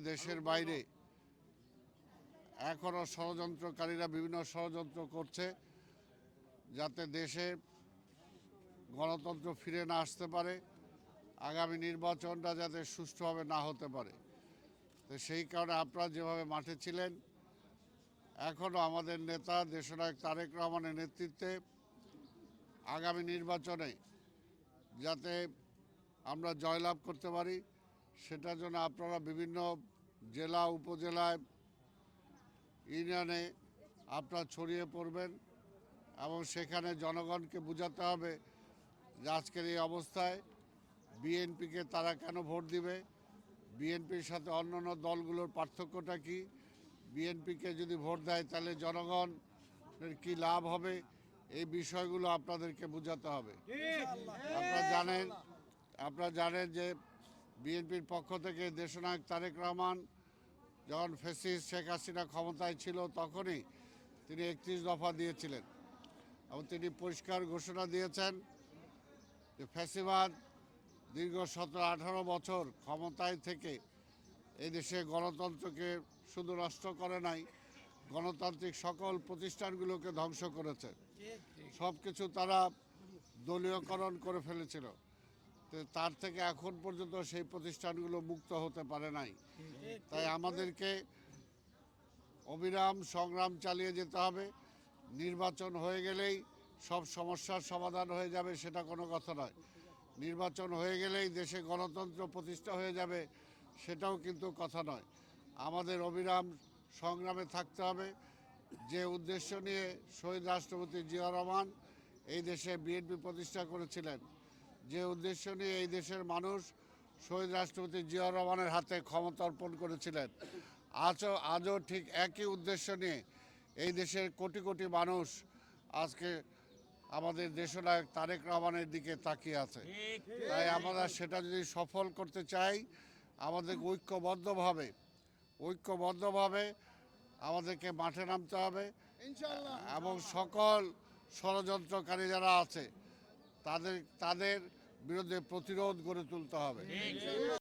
দেশের বাইরে এখনও ষড়যন্ত্রকারীরা বিভিন্ন ষড়যন্ত্র করছে যাতে দেশে গণতন্ত্র ফিরে না আসতে পারে, আগামী নির্বাচনটা যাতে সুষ্ঠুভাবে না হতে পারে। তো সেই কারণে আপনারা যেভাবে মাঠে ছিলেন, এখনও আমাদের নেতা দেশনায়ক তারেক রহমানের নেতৃত্বে আগামী নির্বাচনে যাতে আমরা জয়লাভ করতে পারি, সেটার জন্য আপনারা বিভিন্ন জেলা উপজেলায় ইউনিয়নে আপনারা ছড়িয়ে পড়বেন এবং সেখানে জনগণকে বোঝাতে হবে যে আজকের এই অবস্থায় বিএনপিকে তারা কেন ভোট দিবে, বিএনপির সাথে অন্যান্য দলগুলোর পার্থক্যটা কি, বিএনপিকে যদি ভোট দেয় তাহলে জনগণের কি লাভ হবে, এই বিষয়গুলো আপনাদেরকে বোঝাতে হবে। আপনারা জানেন যে বিএনপির পক্ষ থেকে দেশনায়ক তারেক রহমান যখন ফ্যাসিস্ট শেখ হাসিনা ক্ষমতায় ছিল তখনই তিনি 31 দফা দিয়েছিলেন এবং তিনি পরিষ্কার ঘোষণা দিয়েছেন যে ফ্যাসিবাদ দীর্ঘ 17-18 বছর ক্ষমতায় থেকে এই দেশে গণতন্ত্রকে শুধু নষ্ট করে নাই, গণতান্ত্রিক সকল প্রতিষ্ঠানগুলোকে ধ্বংস করেছে। সব কিছু তারা দলীয়করণ করে ফেলেছিল। তো তার থেকে এখন পর্যন্ত সেই প্রতিষ্ঠানগুলো মুক্ত হতে পারে নাই। তাই আমাদেরকে অবিরাম সংগ্রাম চালিয়ে যেতে হবে। নির্বাচন হয়ে গেলেই সব সমস্যার সমাধান হয়ে যাবে সেটা কোনো কথা নয়। নির্বাচন হয়ে গেলেই দেশে গণতন্ত্র প্রতিষ্ঠা হয়ে যাবে সেটাও কিন্তু কথা নয়। আমাদের অবিরাম সংগ্রামে থাকতে হবে। যে উদ্দেশ্য নিয়ে শহীদ রাষ্ট্রপতি জিয়া রহমান এই দেশে বিএনপি প্রতিষ্ঠা করেছিলেন, যে উদ্দেশ্য নিয়ে এই দেশের মানুষ শহীদ রাষ্ট্রপতি জিয়া রহমানের হাতে ক্ষমতা অর্পণ করেছিলেন, আজও ঠিক একই উদ্দেশ্য নিয়ে এই দেশের কোটি কোটি মানুষ আজকে আমাদের দেশনায়ক তারেক রহমানের দিকে তাকিয়ে আছে। তাই আমরা সেটা যদি সফল করতে চাই, আমাদের ঐক্যবদ্ধভাবে আমাদেরকে মাঠে নামতে হবে এবং সকল ষড়যন্ত্রকারী যারা আছে তাদের বিরুদ্ধে প্রতিরোধ গড়ে তুলতে হবে।